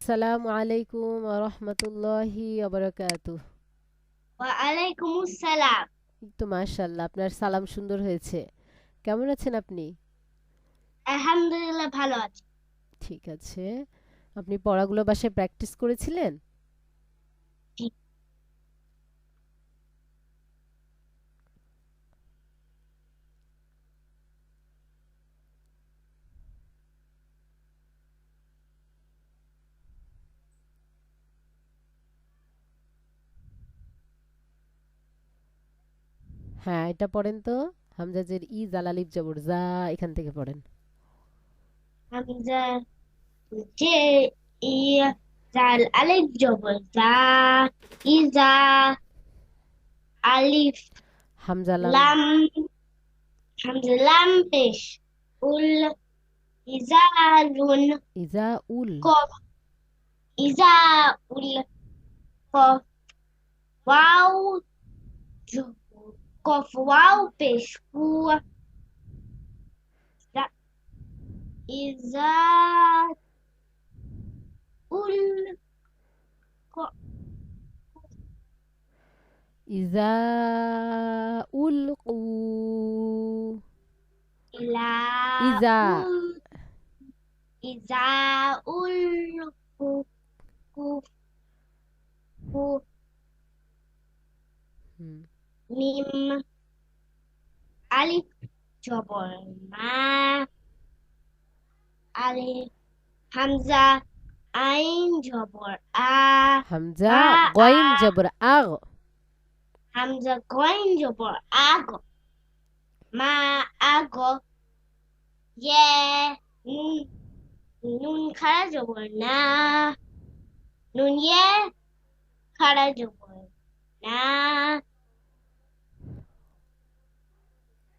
আসসালামু আলাইকুম ওয়া রাহমাতুল্লাহি ওয়া বারাকাতুহু। ওয়ালাইকুম আসসালাম। এই তো মাশাআল্লাহ, আপনার সালাম সুন্দর হয়েছে। কেমন আছেন আপনি? আলহামদুলিল্লাহ ভালো আছি। ঠিক আছে। আপনি পড়াগুলো বাসায় প্র্যাকটিস করেছিলেন? জি। হ্যাঁ, এটা পড়েন তো। হামজা জের ই, জাল আলিফ জবর জা, এখান থেকে পড়েন। হামজা যে ই জাল আলিফ জবর জা ইজা আলিফ হামজা লাম। লাম হামজা লাম পেশ উল ইজালুন ইজা উল। কফ ইজা উল কফ ওয়াও জবর কফ ওয়াও পেশ কু ইজা উল ইজা উলকু। ইলা ইজা। উল ইজা উল কু কু কু হুম। মিম আলিফ জবর মা আলিফ হামজা আইন জবর হামজা মা আ গইন জবর আগ। হামজা গইন জবর আগ মা আগ ইয়ে নুন নুন খাড়া জবর না নুন ইয়ে খাড়া জবর না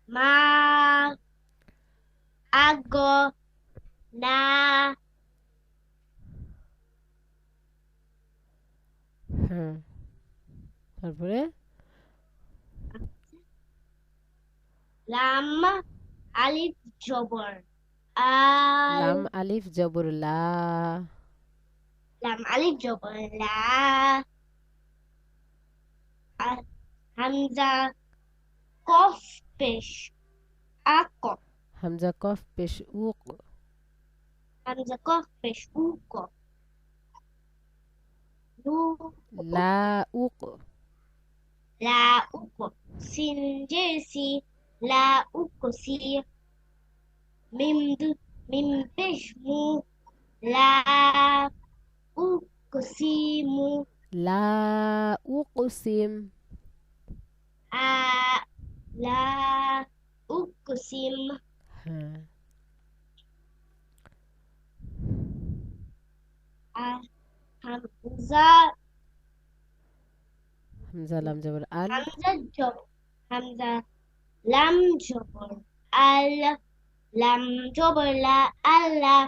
মা আগ না হ্যাঁ, তারপরে লাম আলিফ জবর আল লাম আলিফ জবর লা। লাম আলিফ জবর লা হামজা কফ পেশ আক হামজা কফ পেশ উক। হামজা কফ পেশ উক লু লা উক। লা উক সিন জেসি লা উক সি মিম দু মিম পেশ মু লা উক সি মু লা উকসিম। আ লা উক সিম হ্যাঁ। হামজা হামজা লাম জবর আল। হামজা জব হামজা লাম জবর আল লাম জবর লা আল্লাহ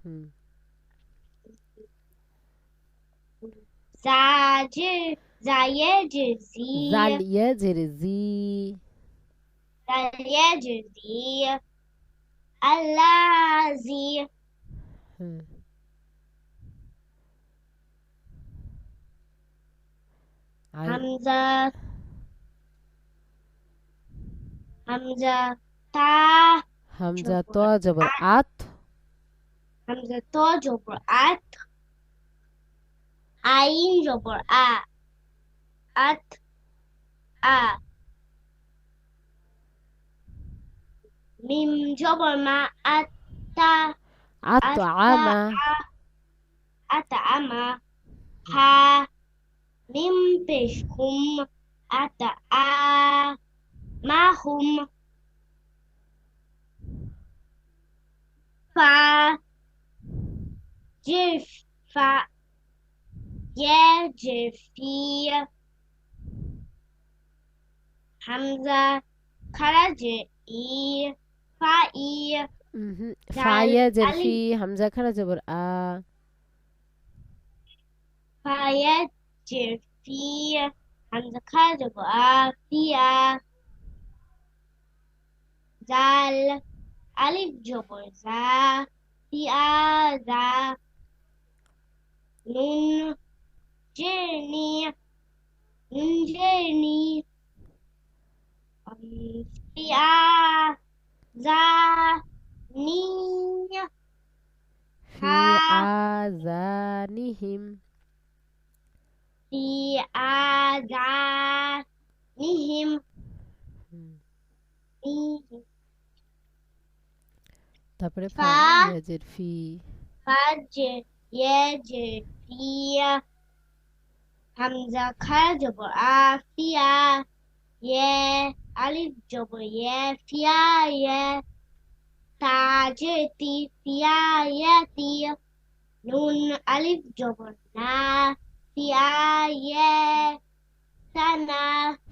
হুম। জাজির জায়েজির জি জাল ইয়াজের জি। জায়েজির জি আল্লাহ জি হুম। আই। হামজা হামজা তা হামজা ত জবর জবর আ আত। হামজা ত জবর আত আইন জবর আত আ মিম জবর মা আত্তা আত আত্তা আমা। আ আতা আমা হা মিম পেশ হুম আতা মা হুম ফা জিরফ ফা ইয়ে জিরফি হামজা খারাজে ই ফা ই জাল ফায়াজের ফি। আলিফ হামজা খারা জবর আ। ফা ইয়ে জিরফি হামজা খারাজে ফিয়া জাল আলিফ জবর জা ফিয়া জা nun journey nun journey fia za ni في ha آذانهم fi adanihim হুম, ni তারপরে ফা fa ইয়াজের fee fajr yajr fiya hamza kha jabr a fiya ya alif jabr ya fiya ya ta ti fiya ya ti nun alif jabr na fiya ya sana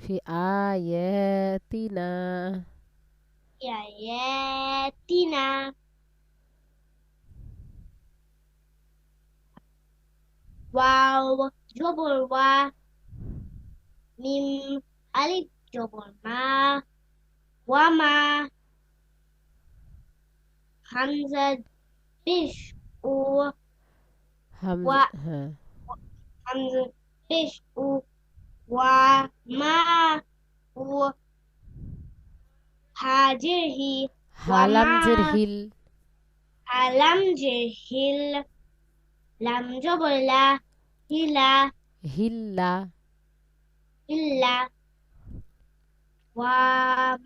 في آياتنا fiya ya tina waw jabr wa mim alif jabr ma wama hamza bish u Hamza wa হ্যাঁ hamza bish u wa ma u hajihi wa হালামজের ma হিল alam jehil lam jabla hila হিল্লা illa wa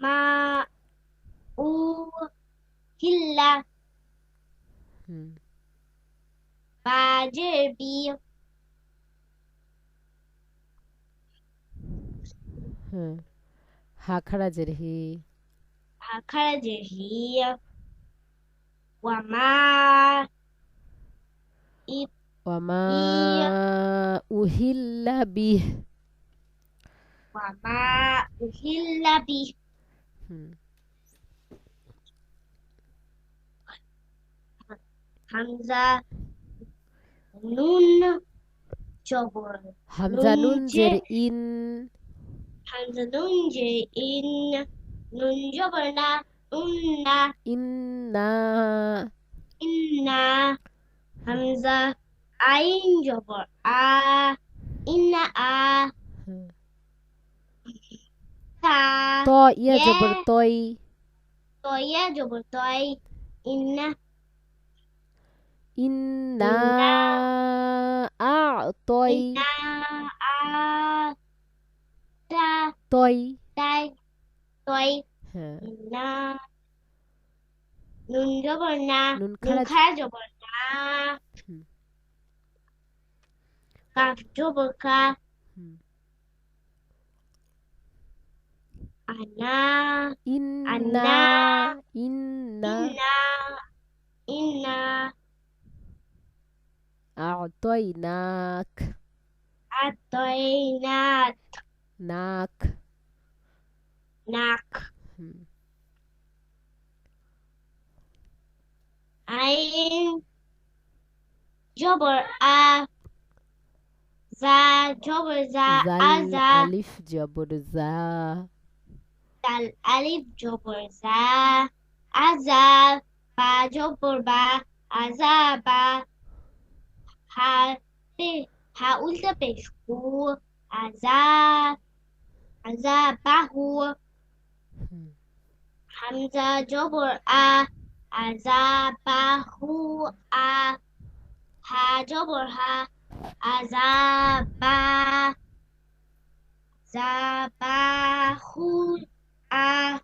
ma u hilla হুম, bajibi হ্যাঁ হাখারাজের হি hakarajehi wa ma ওয়ামা i উহিল্লা বিহ wa ma uhilla bi হুম, hamza nun jabr Hamza nun নুন je জের in hamza nun je in nun jabr na unna ইন্না inna hamza ain jabr a inna a hmm, ta ত ইয়া ye জবর তই to ya jabr toy inna ইন্না inna আ তই inna a ta তই tai toy হ্যাঁ inna nun jabr na নুন nun খাড়া kha jabr na হুম, kaf jabr ka হুম, ana ইন্না anna ইন্না inna inna আ'তাইনাক atoinat নাক nak hmm, ain jabr a za jabr za জাল aza আলিফ জবর জা dal alif jabr za aza ba jabr ba azaba ha pe ha ulta pesh hu aza azabahu hmm, hamza jabr a azabahu a ha jabr ha azaba zabahu a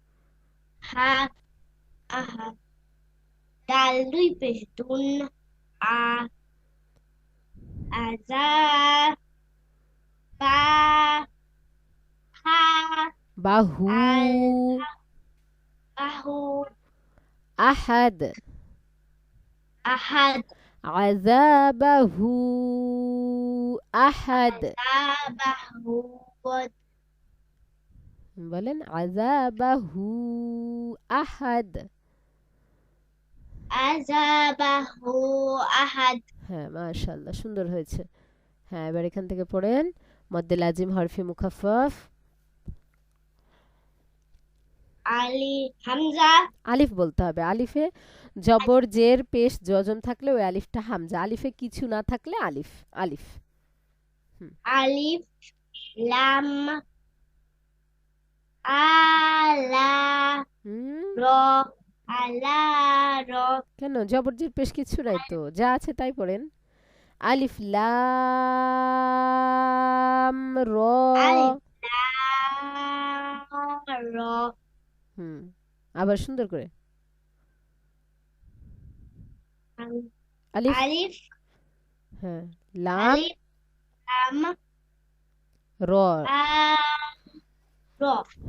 ha aha dal dui pesh dun a azaba ha বাহু azabahu আহাদ ahad আযাবাহু আহাদ azabahu বলেন আযাবাহু আহাদ azabahu ahad হ্যাঁ মাশাআল্লাহ সুন্দর হয়েছে হ্যাঁ এবার এখান থেকে পড়েন মদ্দে লাজিম হরফে মুখাফফ ali hamza আলিফ বলতে হবে আলিফে জবর জের পেশ জজম থাকলে ওই আলিফটা হামজা, আলিফে কিছু না থাকলে আলিফ। আলিফ। আলিফ লাম আলা হুম, র আলা র কেন জবর জের পেশ কিছু নাই তো, যা আছে তাই পড়েন। আলিফ লাম র। আলিফ লাম র হুম, আবার সুন্দর করে। আলিফ। আলিফ হ্যাঁ, লাম আলিফ লাম র। আ র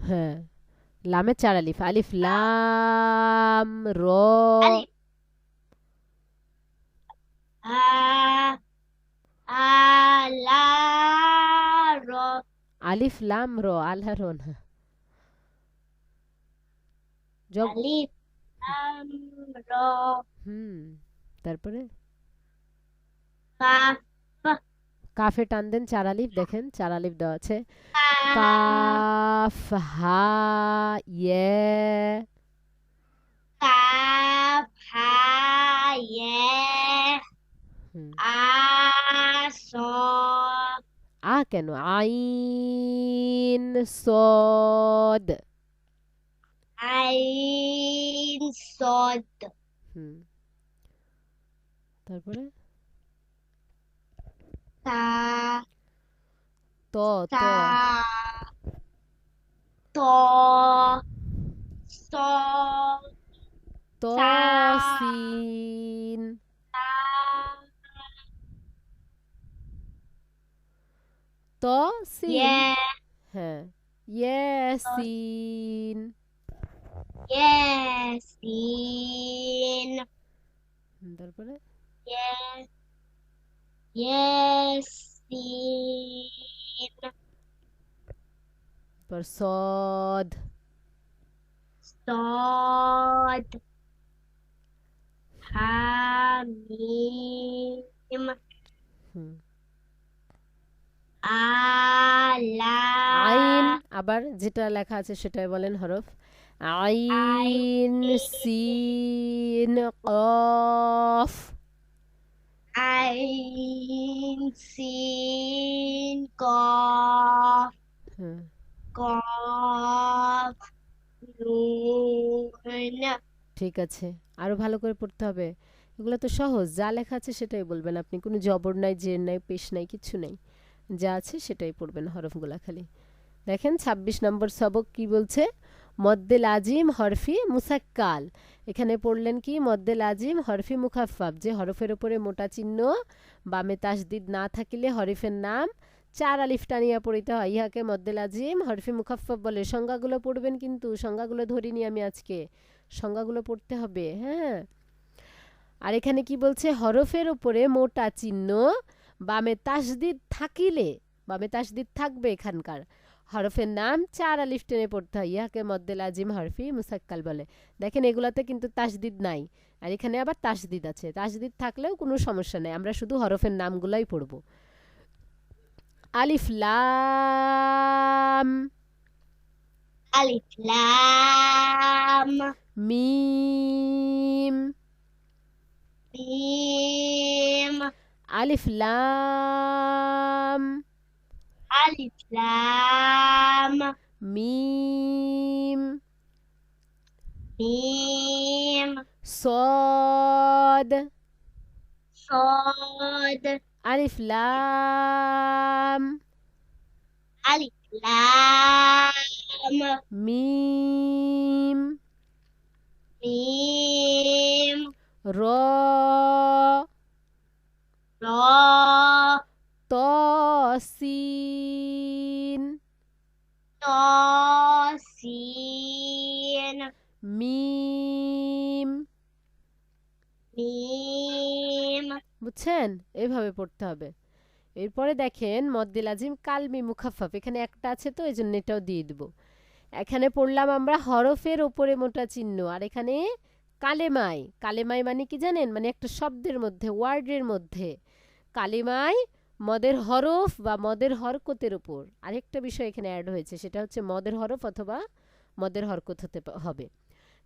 হ্যাঁ, লামে 4 আলিফ। আলিফ লাম র। আলিফ আ আলা র আলিফ লাম র, আল্লাহ র না। জব। আলিফ লাম র হুম, তারপরে কাফ কাফে টান দেন 4 আলিফ, দেখেন 4 আলিফ দেওয়া আছে। কাফ কাফ হা ইয়ে। কাফ হা ইয়ে হুম, আ স আ কেন, আইন সদ। আইন সদ হুম, তারপরে তা ত। ত। তা ত স ত সা সিন। ত সিন। ইয়ে হ্যাঁ, ইয়াসিন। ইয়াসিন তারপরে ইয়ে ইয়াসিন পর সদ। صاد حميم হুম, আইন। আলা আবার যেটা লেখা আছে সেটাই বলেন হরফ। আই আইন সিন কফ। আইন সিন কফ হুম, কফ নুন ঠিক আছে, আরো ভালো করে পড়তে হবে। এগুলো তো সহজ, যা লেখা আছে সেটাই বলবেন আপনি, কোনো জবর নাই, জের নাই, পেশ নাই, কিচ্ছু নাই, যা আছে সেটাই পড়বেন হরফগুলা খালি। দেখেন ২৬ নম্বর সবক কি বলছে। মদ্দে লাজিম হরফি মুসাক্কাল। এখানে পড়লেন কি, মদ্দে লাজিম হরফি মুখাফফাফ, যে হরফের উপরে মোটা চিহ্ন বামে তাসদিদ না থাকিলে হরফের নাম 4 আলিফ টানিয়া পড়িতে হয়, ইহাকে মদ্দে লাজিম হরফি মুখাফফাফ বলে। সংজ্ঞাগুলো পড়বেন, কিন্তু সংজ্ঞাগুলো ধরিনি আমি আজকে, সংজ্ঞাগুলো পড়তে হবে। হ্যাঁ, আর এখানে কি বলছে, হরফের উপরে মোটা চিহ্ন বামে তাসদিদ থাকিলে, বামে তাসদিদ থাকবে এখানকার, হরফের নাম 4 আলিফ টেনে পড়তে হয়, ইহাকে মদ্দে লাজিম হরফি মুসাক্কাল বলে। দেখেন এগুলাতে কিন্তু তাসদিদ নাই, আর এখানে আবার তাসদিদ আছে। তাসদিদ থাকলেও কোনো সমস্যা নেই, আমরা শুধু হরফের নামগুলাই পড়ব। আলিফ লাম আলিফ লাম মিম। মিম আলিফ লাম আলিফ লাম মিম মিম صاد। صاد ألف لام ألف لام ميم ميم را را طا سين طا سين মিম। মিম বুঝছেন, এইভাবে পড়তে হবে। এরপরে দেখেন মদ্দে লাজিম কালমি মুখাফফাফ, এখানে একটা আছে তো এই জন্য এটাও দিয়ে দিব। এখানে পড়লাম আমরা হরফের ওপরে মোটা চিহ্ন, আর এখানে কালেমায়। কালেমায় মানে কি জানেন, মানে একটা শব্দের মধ্যে, ওয়ার্ডের মধ্যে কালেমায় মদের হরফ বা মদের হরকতের উপর আরেকটা বিষয় এখানে অ্যাড হয়েছে, সেটা হচ্ছে মদের হরফ অথবা মদের হরকত হতে হবে।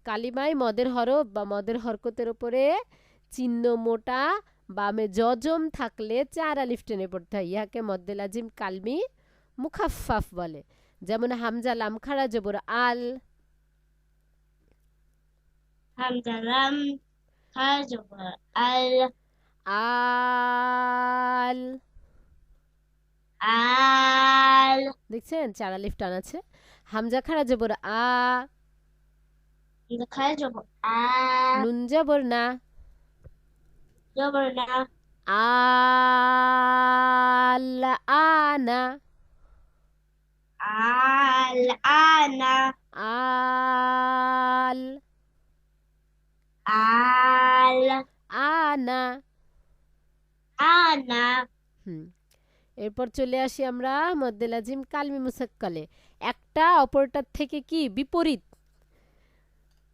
কালিমায় মদের হরফ বা মদের হরকতের উপরে চিহ্ন মোটা বামে জজম থাকলে 4 আলিফ টেনে পড়তে হয় ইহাকে মদ্দে লাজিম কালমি মুখাফফাফ বলে যেমন হামজা লাম খাড়া জবর আল হামজা লাম খাড়া জবর আল আল আল দেখছেন 4 আলিফ টান আছে হামজা খাড়া জবর আ হামজা খাড়া জবর আ নুন জবর না জবর না আল আনা আল আনা আল আল আনা আনা হুম এরপর চলে আসি আমরা মদ্দে লাজিম কালমি মুসাক্কালে একটা অপরটার থেকে কি বিপরীত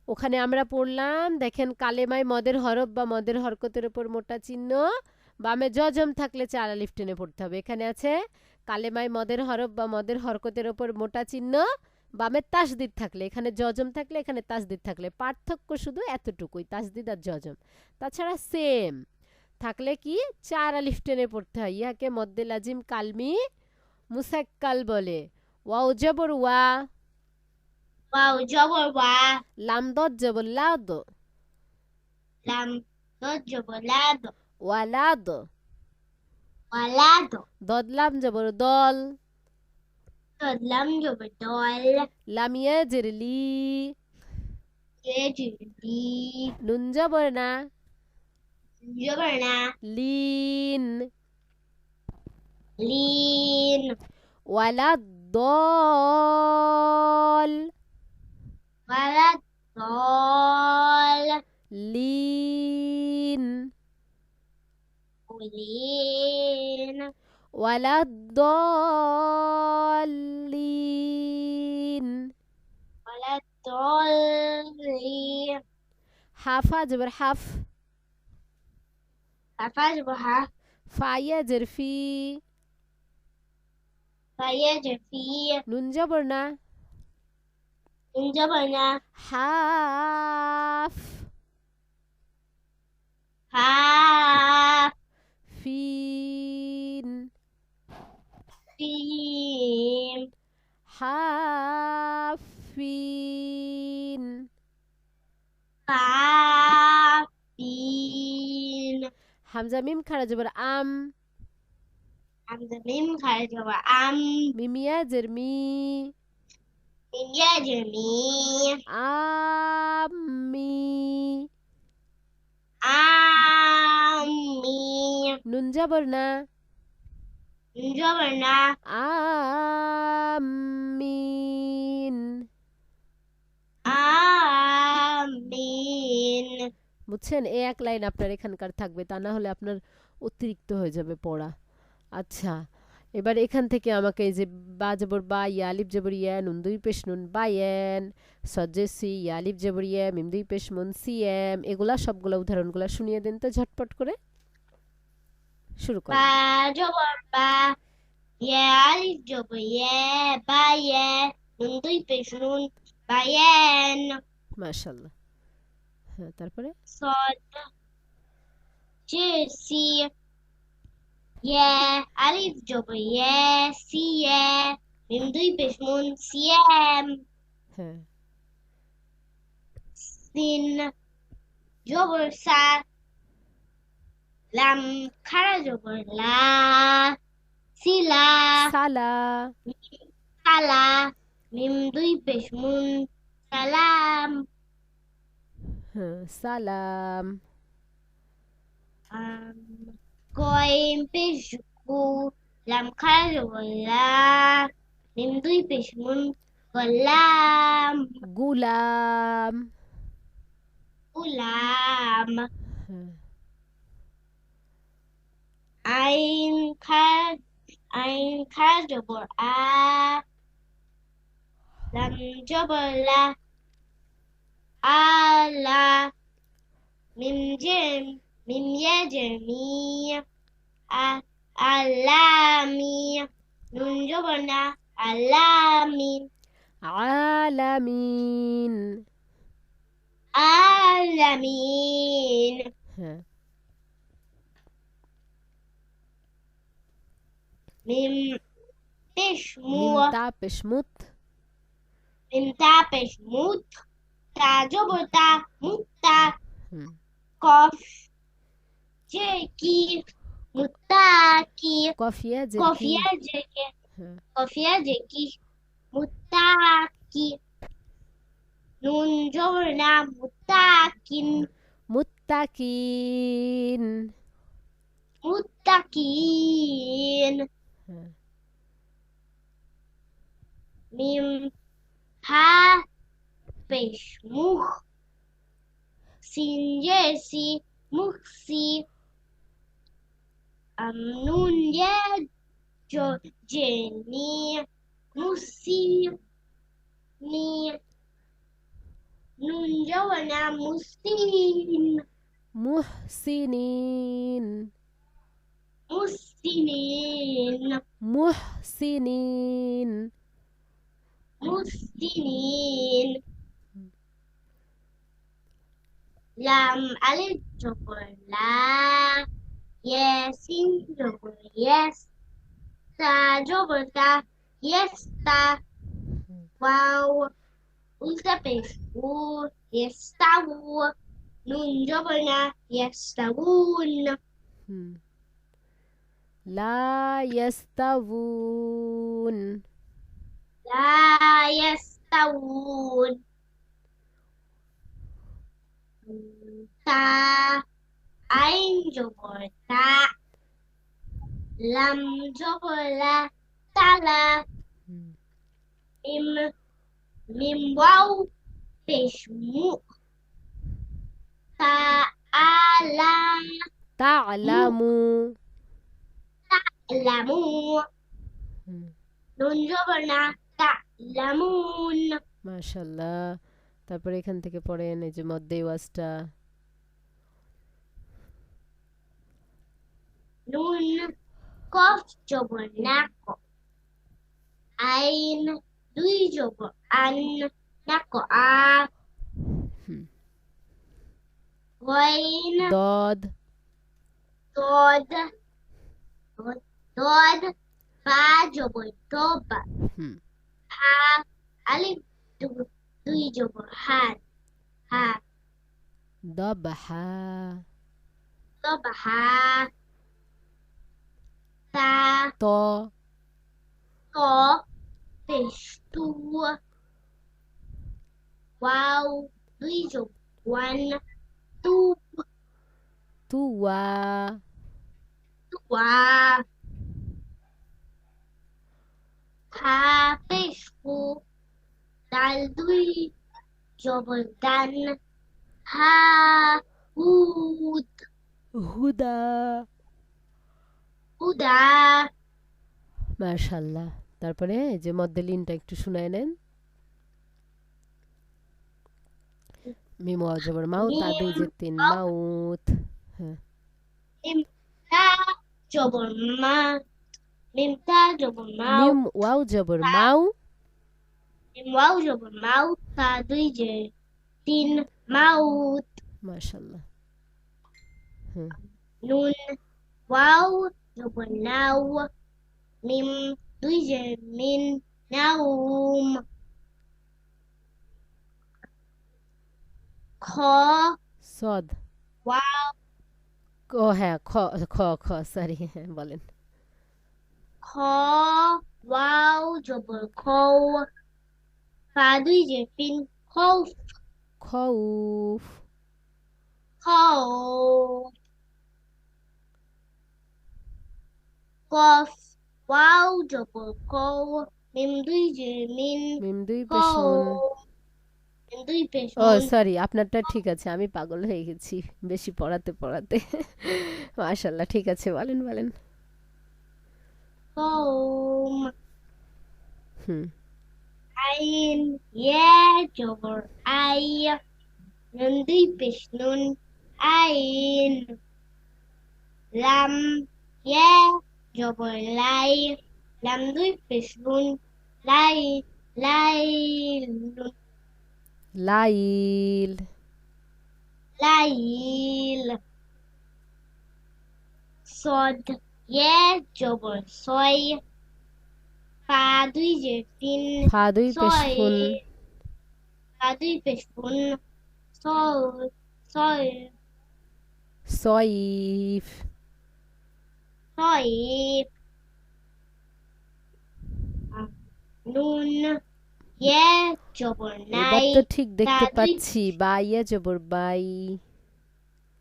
ওখানে আমরা পড়লাম দেখেন কালেমায় মদের হরফ বা মদের হরকতের উপর মোটা চিহ্ন বামে জজম থাকলে 4 আলিফ টেনে পড়তে হবে এখানে আছে কালেমায় মদের হরফ বা মদের হরকতের উপর মোটা চিহ্ন বামে তাসদিদ থাকলে এখানে জজম থাকলে এখানে তাসদিদ থাকলে পার্থক্য শুধু এতটুকুই তাসদিদ আর জজম তাছাড়া সেম থাকলে কি 4 আলিফ টেনে পড়তে হয় ইহাকে মদ্দে লাজিম কালমি মুসাক্কাল বলে ওয়াও জবর ওয়া ওয়াও জবর ওয়া লাম দদ জবর লাদ লাম দদ জবর লাদ ওয়ালাদ ওয়ালাদ দদ লাম জবর দল দদ লাম জবর দল লাম ইয়াজির লি ইয়েজিরি নুন জবর না জবর না লিন লিন ওয়ালাদ দল ওয়ালাদ দল লিন লিন ওয়ালাদ দলিন ওয়ালাদ দলিন হাফা জবর হাফ হাফা জবর হা ফা ইয়াজির ফি ফায়াজফি নুন জবর না নুন জবর না হাফ হা ফিন ফিম হাফিন কাফিন হামজা মিম খাড়া জবর আম হামজা মিম খাড়া জবর আম মিম ইয়াজির মি মিম ইয়াজমি আমি আমি নুন জবর না নুন জবর না আমিন আমিন বুঝছেন এই এক লাইন আপনার এখানকার থাকবে তা না হলে আপনার অতিরিক্ত হয়ে যাবে পড়া আচ্ছা এবার এখান থেকে আমাকে এই যে বা জবর বা ইয়া আলিফ জবর ইয়া নুন দুই পেশ নুন বায়েন সজ্জে সি ইয়া আলিফ জবর ইয়া মিম দুই পেশ মুন সিএম এগুলা সবগুলা উদাহরণগুলা শুনিয়ে দেন তো ঝটপট করে শুরু করুন বা জবর বা ইয়া আলিফ জবর ইয়া বা ইয়া নুন দুই পেশ নুন বায়েন মাশাআল্লাহ হ্যাঁ তারপরে صاد جيسي يا ألف جبر يا سيا من دوي بشمون سيام হ্যাঁ سين جبر سا لم خرج جبر لا سلا সালা سلا من دوي بشمون سلام হ্যাঁ সালাম قايم بشكو لم خرج ولا من دوي بشمون غلام গুলাম غلام হ্যাঁ عين خرج جبر لم جبر لا على من يجميع علامي نون جبرنا علامي আলামিন আলামিন। হ্যাঁ মিম পেশ মু, মিম তা পেশ মুত। মিম তা পেশ মুত, তা জবর তা, মুত্তা। হুম কফ যে কি, মুত্তাকি। কফিয়া জের কি। কফিয়া যে কে, হ্যাঁ কফিয়া যে কি, মুত্তাকি। নুন জবর না, মুত্তাকিন। মুত্তাকিন। মুত্তাকিন। হ্যাঁ মিম হা পেশ মুখ, সিন যে সি, মুখসি। নুন যে যে নি, মুসি নি। নুন জবর না, মুসিন। মুহসিনিন। মুসিনিন। মুহসিনিন। মুসিনিন। লাম আলিফ জবর লা, ইয়াসিন জবর ইয়াস, তা জবর তা, ইয়াস্তা। ওয়াও উল্টা পেশ উ, ইয়াস্তাউ। নুন জবর না, ইয়াস্তাউন। হুম লা ইয়াস্তাউন। লা ইয়াস্তাউন। তা আইন জবর তা, লাম জবর লা, তালা। হুম মিম মিম ওয়াও পেশ মু, তা আলা মু, তা'লামু। লামু। হুম নুন জবর না, তা'লামুন। মাশাআল্লাহ। তারপরে এখান থেকে পড়েন এই যে মদ্দে ওয়াজটা। নুন কফ জবর না ক, আইন দুই জবর আন, না ক আ। হুম গইন দদ। দদ, দদ। বা জবর দবা, হুম হা আলিফ দুই জবর হাত, হা দবহা। দবা হা। তা ত। ত পেশ তু, ওয়াও দুই জবর ওয়ান, তু তুওয়া। ওয়া। হা পেশ হু, দাল দুই জবর দান, হা হুদ, হুদা। হুদা। মাশাআল্লাহ। তারপরে এই যে মদ্দে লিনটা একটু শুনায় নেন। মিম ওয়াও জবর মাউ, তা দুই মিম জের তিন, মাউত। হ্যাঁ মিম তা জবর মা, মিম তা জবর মাও, মিম ওয়াও জবর মাউ। মিম ওয়াও জবর মাও, তা দুই যে তিন, মাউত। মাশাআল্লাহ। হুম নুন ওয়াও জবর নাও, মিম দুই যে মিন, নাউম। খ সদ। ওয়াও, ও হ্যাঁ খ। খ খ সরি, হ্যাঁ বলেন। খ ওয়াও জবর খৌ, ফা দুই যে ফিন, খৌফ। খউফ। খৌ। কফ ওয়াও জবর কৌ, মিম দুই যে মিন, মিম দুই পেশ কৌ। নুন। মিম দুই পেশ ও নুন, সরি, আপনারটা ঠিক আছে, আমি পাগল হয়ে গেছি বেশি পড়াতে পড়াতে। মাশাআল্লাহ, ঠিক আছে, বলেন বলেন। কৌম। হুম আইন ইয়ে জবর আই, নুন দুই পেশ নুন, আইন। লাম ইয়ে জবর লাই, লাম দুই পেশ নুন, লাই, লাই। লাইল। লাইল صاد يا جبر صي ফা দুই জের তিন ফা দুই পেশ ছয় ফুন ফা দুই পেশ ফুন ছয় ছয় সয়িফ ছয় নুন ইয়ে জবর এবার নাই তো ঠিক তা দেখতে দুই পাচ্ছি বাইয়া জবর বাই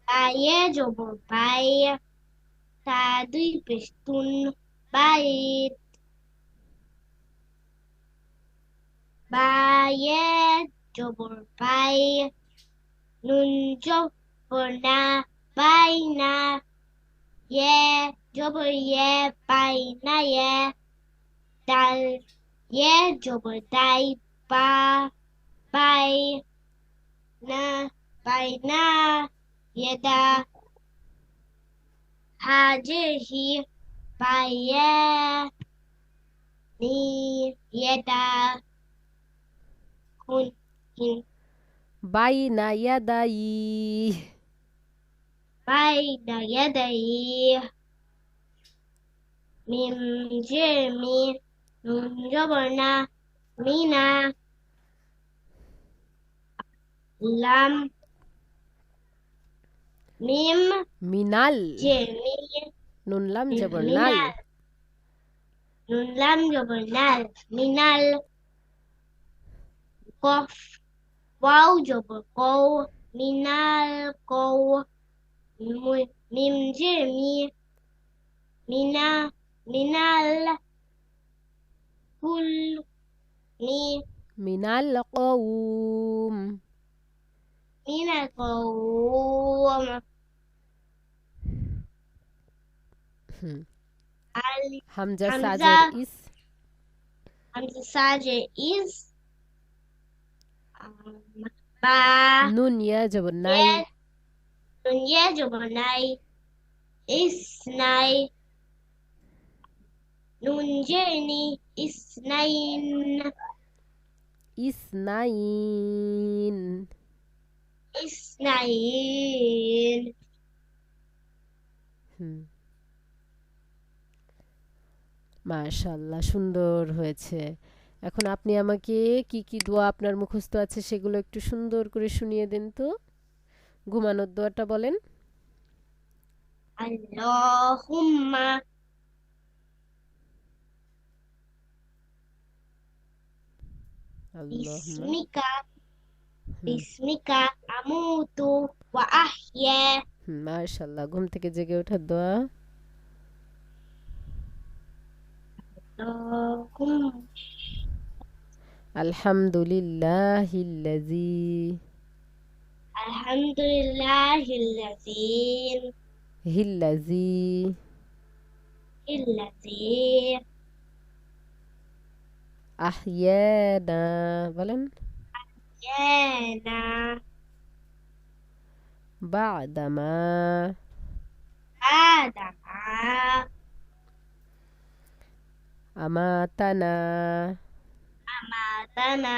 বায়ে জবর বাই তা দুই পেশ তুন বাইত বায়ে জবর বাই নুন জবর না বাইনা ইয়ে জবর ইয়ে বাইনা ইয়ে dal ye jobber dai ba bai na yeda hajihi baye ni yeda kun hin বাই না ইয়াদাই bai na yedai mim jemi nun jobber na mina lam mim মিনাল jemi নুন লাম জবর নাল minal nun lam jobber nal minal qaf waw jobber qaw minal qaw mim jemi mina minal kul mi মিনাল কওম minal qawm al Hamza hamza সাজের ইস hamza saje is ba নুন ইয়া জবর নাই ye nun ye jobber nai isnai nun jeni isnain ইসনাইন isnain মাশাআল্লাহ সুন্দর হয়েছে এখন আপনি আমাকে কি কি দোয়া আপনার মুখস্থ আছে সেগুলো একটু সুন্দর করে শুনিয়ে দেন তো ঘুমানোর দোয়াটা বলেন Allahumma আল্লাহুম্মা bismika amutu wa ahya মাশাআল্লাহ ঘুম থেকে জেগে ওঠার দোয়া Allahumma আলহামদুলিল্লাহিল্লাযী alhamdulillahillazi হিল্লাযী আহইয়ানা বলেন yana বা'দামা adama আমাতানা amatana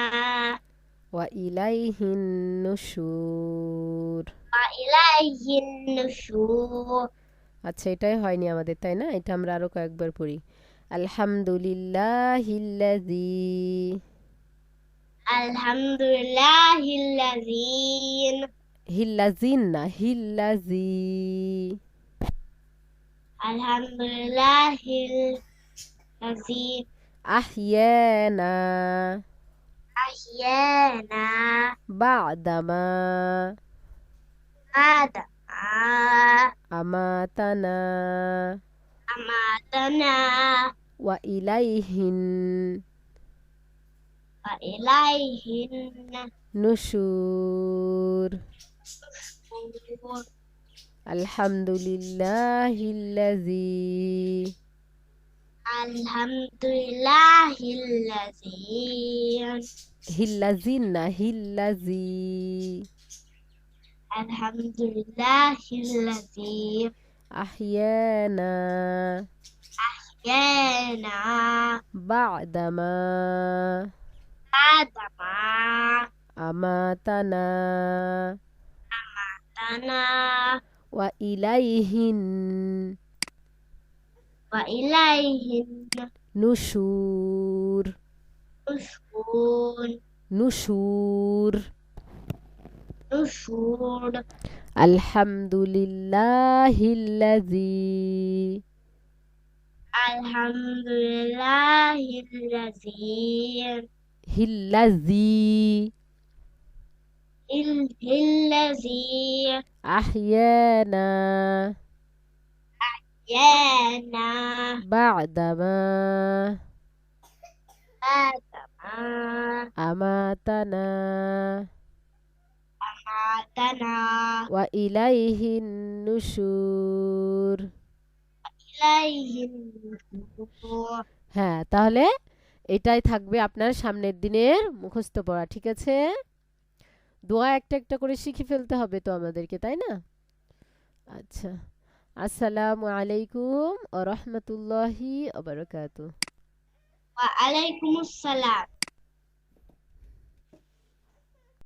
ওয়া ইলাইহিন নুশুর wa ilayhin nushur আচ্ছা এটাই হয়নি আমাদের তাই না এটা আমরা আরো কয়েকবার পড়ি আলহামদুলিল্লাহিল্লাযী alhamdulillahillazi হিল্লাযিন না হিল্লাযী alhamdulillahillazi আহইয়ানা ahyana বা'দামা adama আমাতানা amatana ওয়া ইলাইহিন wa ilayhin নুশুর nushur আলহামদুলিল্লাহিল্লাযী alhamdulillahillazi হিল্লাযিন না হিল্লাযী alhamdulillahillazi আহইয়ানা ahyana বা'দামা adama আমাতানা أنا وإليهن وإليه نشور النشور نشور نشور الحمد لله الذي الحمد لله الذي الذي الذي أحيانا يانا بعدما آدم أماتنا أماتنا وإليه النشور إليه النشور হ্যাঁ, তাহলে এটাই থাকবে আপনার সামনের দিনের মুখস্থ পড়া, ঠিক আছে? দোয়া একটা একটা করে শিখে ফেলতে হবে তো আমাদেরকে, তাই না? আচ্ছা, আসসালামু আলাইকুম ওয়া রাহমাতুল্লাহি ওয়া বারাকাতুহু। وعليكم السلام